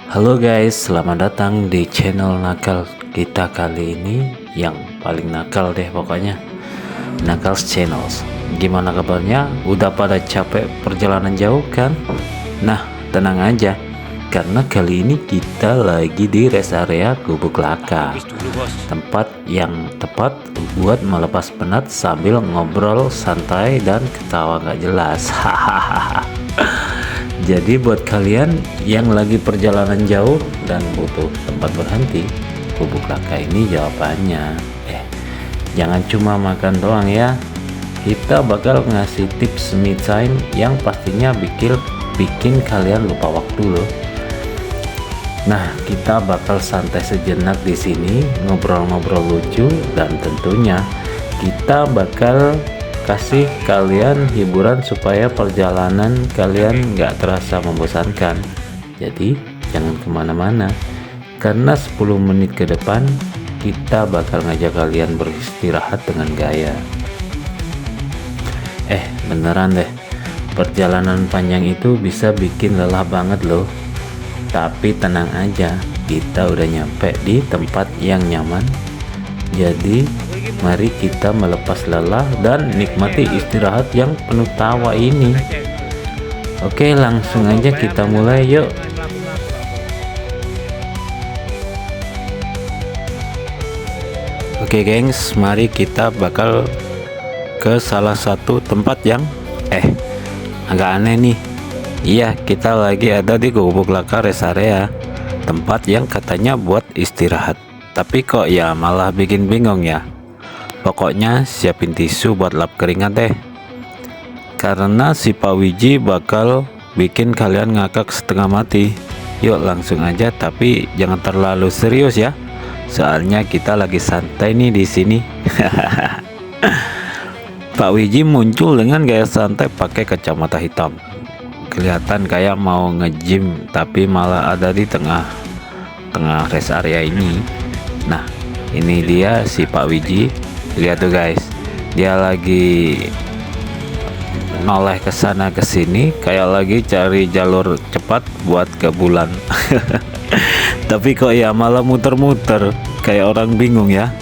Halo guys, selamat datang di channel nakal kita kali ini, yang paling nakal deh pokoknya, Nakals Channels. Gimana kabarnya? Udah pada capek perjalanan jauh kan? Nah, tenang aja, karena kali ini kita lagi di rest area Gubuk Laka, tempat yang tepat buat melepas penat sambil ngobrol santai dan ketawa gak jelas. Hahaha. Jadi buat kalian yang lagi perjalanan jauh dan butuh tempat berhenti, Gubuk Laka ini jawabannya. Jangan cuma makan doang ya, kita bakal ngasih tips me time yang pastinya bikin kalian lupa waktu loh. Nah, kita bakal santai sejenak di sini, ngobrol-ngobrol lucu, dan tentunya kita bakal kasih kalian hiburan supaya perjalanan kalian nggak terasa membosankan. Jadi jangan kemana-mana, karena 10 menit ke depan kita bakal ngajak kalian beristirahat dengan gaya. Beneran deh, perjalanan panjang itu bisa bikin lelah banget loh. Tapi tenang aja, kita udah nyampe di tempat yang nyaman. Jadi mari kita melepas lelah dan nikmati istirahat yang penuh tawa ini. Oke, langsung aja kita mulai yuk. Oke gengs, mari kita bakal ke salah satu tempat yang agak aneh nih. Iya, kita lagi ada di Gubuk Laka rest area, tempat yang katanya buat istirahat, tapi kok ya malah bikin bingung ya. Pokoknya siapin tisu buat lap keringat deh, karena si Pak Wiji bakal bikin kalian ngakak setengah mati. Yuk langsung aja, tapi jangan terlalu serius ya, soalnya kita lagi santai nih di sini. Pak Wiji muncul dengan gaya santai pakai kacamata hitam, kelihatan kayak mau nge-gym, tapi malah ada di tengah rest area ini. Nah, ini dia si Pak Wiji. Lihat tuh guys, dia lagi noleh ke sana ke sini kayak lagi cari jalur cepat buat ke bulan. Tapi kok ya malah muter-muter kayak orang bingung ya.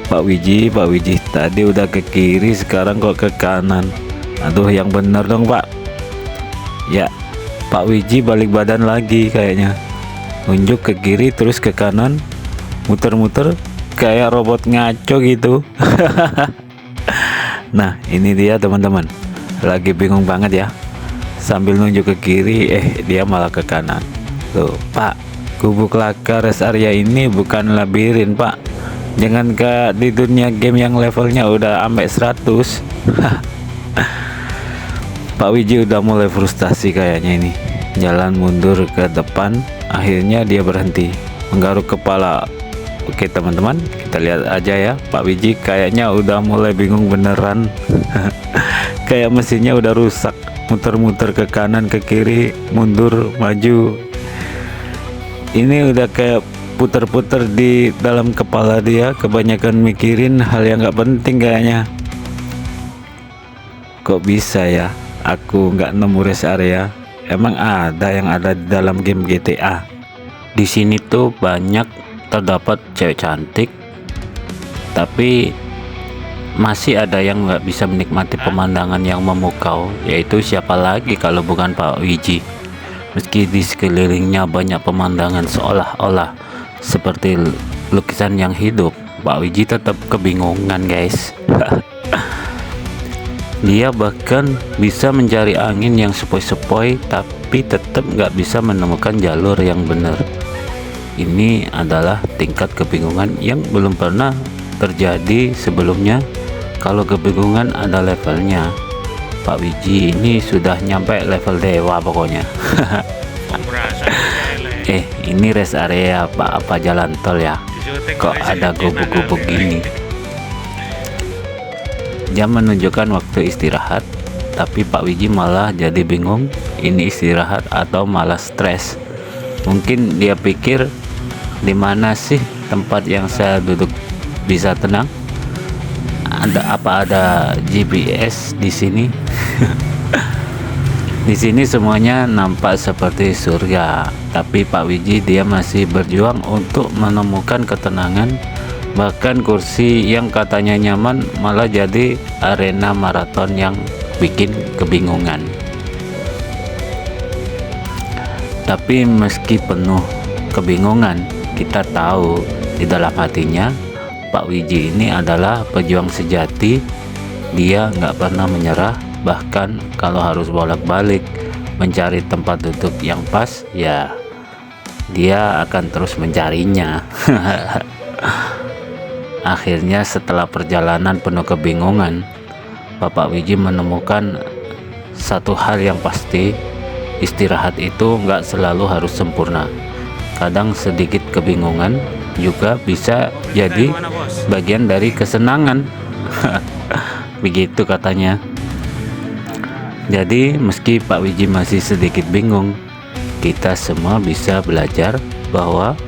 Pak Wiji, tadi udah ke kiri, sekarang kok ke kanan. Aduh, yang bener dong Pak. Ya, Pak Wiji balik badan lagi kayaknya, nunjuk ke kiri terus ke kanan, muter-muter kayak robot ngaco gitu. Nah, ini dia teman-teman, lagi bingung banget ya, sambil nunjuk ke kiri dia malah ke kanan. Tuh Pak, Gubuk Laka rest area ini bukan labirin Pak, jangan ke di dunia game yang levelnya udah sampai 100. Pak Wiji udah mulai frustasi kayaknya ini, jalan mundur ke depan, akhirnya dia berhenti menggaruk kepala. Oke teman-teman, kita lihat aja ya, Pak Wiji kayaknya udah mulai bingung beneran. Kayak mesinnya udah rusak, muter-muter ke kanan ke kiri, mundur maju. Ini udah kayak puter-puter di dalam kepala dia, kebanyakan mikirin hal yang nggak penting kayaknya. Kok bisa ya aku nggak nemu rest area? Emang ada yang ada di dalam game GTA? Di sini tuh banyak terdapat cewek cantik, tapi masih ada yang nggak bisa menikmati pemandangan yang memukau, yaitu siapa lagi kalau bukan Pak Wiji. Meski di sekelilingnya banyak pemandangan seolah-olah seperti lukisan yang hidup, Pak Wiji tetap kebingungan guys. Dia bahkan bisa mencari angin yang sepoi-sepoi, tapi tetap nggak bisa menemukan jalur yang benar. Ini adalah tingkat kebingungan yang belum pernah terjadi sebelumnya. Kalau kebingungan ada levelnya, Pak Wiji ini sudah nyampe level dewa pokoknya. Ini rest area apa jalan tol ya? Kok ada gubuk-gubuk gini? Jam menunjukkan waktu istirahat, tapi Pak Wiji malah jadi bingung, ini istirahat atau malah stres. Mungkin dia pikir, di mana sih tempat yang saya duduk bisa tenang? Ada GPS di sini? Di sini semuanya nampak seperti surga, tapi Pak Wiji dia masih berjuang untuk menemukan ketenangan. Bahkan kursi yang katanya nyaman malah jadi arena maraton yang bikin kebingungan. Tapi meski penuh kebingungan, kita tahu di dalam hatinya Pak Wiji ini adalah pejuang sejati. Dia nggak pernah menyerah, bahkan kalau harus bolak-balik mencari tempat duduk yang pas, ya dia akan terus mencarinya. Akhirnya setelah perjalanan penuh kebingungan, Bapak Wiji menemukan satu hal yang pasti, istirahat itu nggak selalu harus sempurna. Kadang sedikit kebingungan juga bisa jadi bagian dari kesenangan. Begitu katanya. Jadi meski Pak Wiji masih sedikit bingung, kita semua bisa belajar bahwa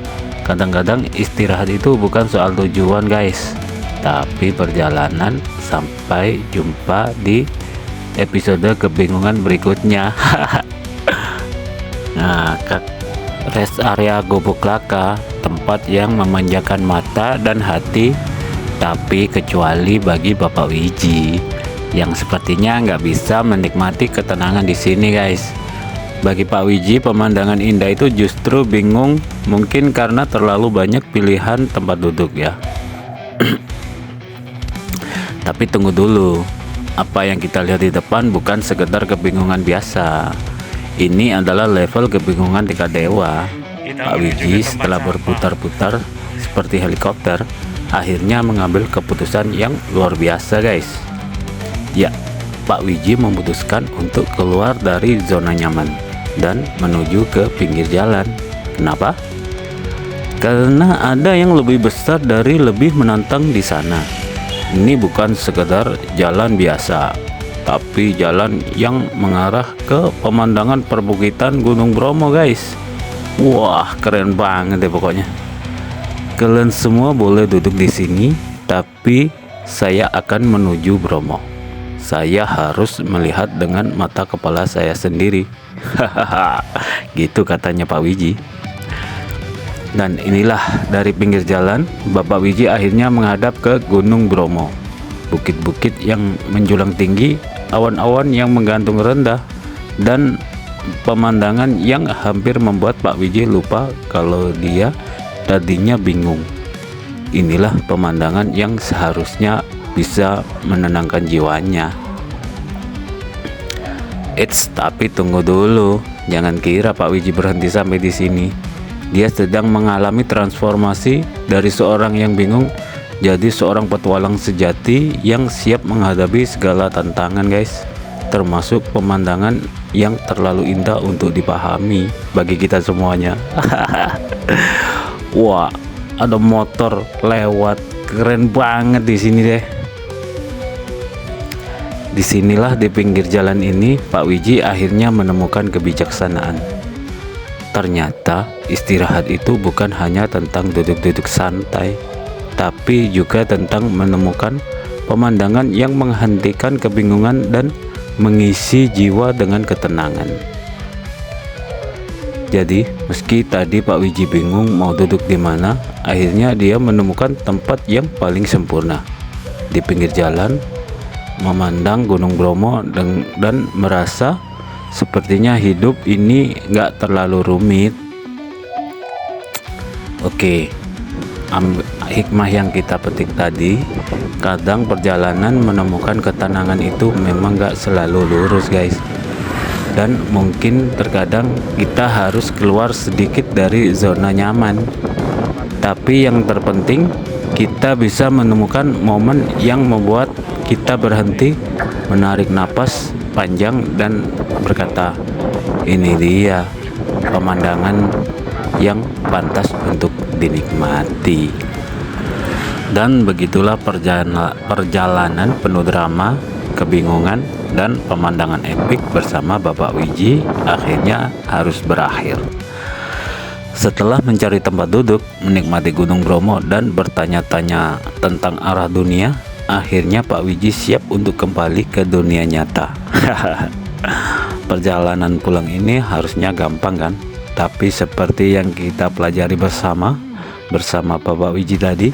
kadang-kadang istirahat itu bukan soal tujuan guys, tapi perjalanan. Sampai jumpa di episode kebingungan berikutnya. Nah, rest area Gubuk Laka, tempat yang memanjakan mata dan hati, tapi kecuali bagi Bapak Wiji yang sepertinya nggak bisa menikmati ketenangan di sini guys. Bagi Pak Wiji, pemandangan indah itu justru bingung, mungkin karena terlalu banyak pilihan tempat duduk ya. Tapi tunggu dulu, apa yang kita lihat di depan bukan sekedar kebingungan biasa. Ini adalah level kebingungan tingkat dewa. Pak Wiji setelah berputar-putar seperti helikopter, akhirnya mengambil keputusan yang luar biasa guys. Ya, Pak Wiji memutuskan untuk keluar dari zona nyaman dan menuju ke pinggir jalan. Kenapa? Karena ada yang lebih besar dari lebih menantang di sana. Ini bukan sekedar jalan biasa, tapi jalan yang mengarah ke pemandangan perbukitan Gunung Bromo guys. Wah, keren banget deh pokoknya. Kalian semua boleh duduk di sini, tapi saya akan menuju Bromo. Saya harus melihat dengan mata kepala saya sendiri. Hahaha, gitu katanya Pak Wiji. Dan inilah dari pinggir jalan, Bapak Wiji akhirnya menghadap ke Gunung Bromo. Bukit-bukit yang menjulang tinggi, awan-awan yang menggantung rendah, dan pemandangan yang hampir membuat Pak Wiji lupa kalau dia tadinya bingung. Inilah pemandangan yang seharusnya bisa menenangkan jiwanya. Tapi tunggu dulu, jangan kira Pak Wiji berhenti sampai di sini. Dia sedang mengalami transformasi dari seorang yang bingung jadi seorang petualang sejati yang siap menghadapi segala tantangan guys, termasuk pemandangan yang terlalu indah untuk dipahami bagi kita semuanya. Wah, ada motor lewat, keren banget di sini deh. Disinilah di pinggir jalan ini Pak Wiji akhirnya menemukan kebijaksanaan. Ternyata istirahat itu bukan hanya tentang duduk-duduk santai, tapi juga tentang menemukan pemandangan yang menghentikan kebingungan dan mengisi jiwa dengan ketenangan. Jadi meski tadi Pak Wiji bingung mau duduk di mana, akhirnya dia menemukan tempat yang paling sempurna di pinggir jalan, memandang Gunung Bromo dan merasa sepertinya hidup ini nggak terlalu rumit. Oke, hikmah yang kita petik tadi, kadang perjalanan menemukan ketenangan itu memang nggak selalu lurus guys, dan mungkin terkadang kita harus keluar sedikit dari zona nyaman. Tapi yang terpenting, kita bisa menemukan momen yang membuat kita berhenti, menarik napas panjang dan berkata, ini dia pemandangan yang pantas untuk dinikmati. Dan begitulah perjalanan penuh drama, kebingungan, dan pemandangan epik bersama Bapak Wiji akhirnya harus berakhir. Setelah mencari tempat duduk, menikmati Gunung Bromo, dan bertanya-tanya tentang arah dunia, akhirnya Pak Wiji siap untuk kembali ke dunia nyata. perjalanan pulang ini harusnya gampang kan, tapi seperti yang kita pelajari bersama Bapak Wiji tadi,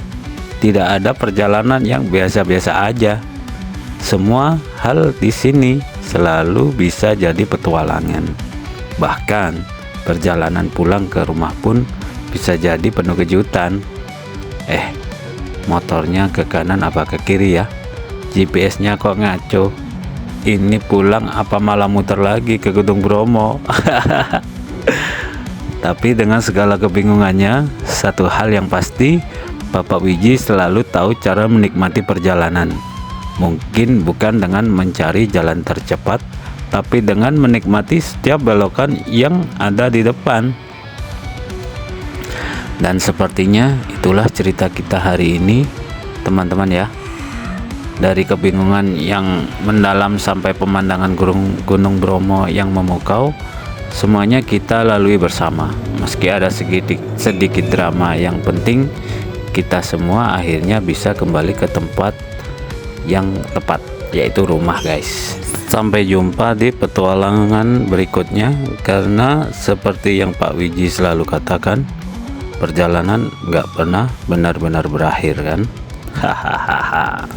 tidak ada perjalanan yang biasa-biasa aja. Semua hal di sini selalu bisa jadi petualangan. Bahkan perjalanan pulang ke rumah pun bisa jadi penuh kejutan. Motornya ke kanan apa ke kiri ya? GPS-nya kok ngaco. Ini pulang apa malah muter lagi ke Gunung Bromo? Tapi dengan segala kebingungannya, satu hal yang pasti, Bapak Wiji selalu tahu cara menikmati perjalanan. Mungkin bukan dengan mencari jalan tercepat, tapi dengan menikmati setiap belokan yang ada di depan. Dan sepertinya itulah cerita kita hari ini, teman-teman ya. Dari kebingungan yang mendalam sampai pemandangan Gunung Bromo yang memukau, semuanya kita lalui bersama. Meski ada sedikit drama, yang penting kita semua akhirnya bisa kembali ke tempat yang tepat, yaitu rumah guys. Sampai jumpa di petualangan berikutnya, karena seperti yang Pak Wiji selalu katakan, perjalanan nggak pernah benar-benar berakhir kan. Hahaha.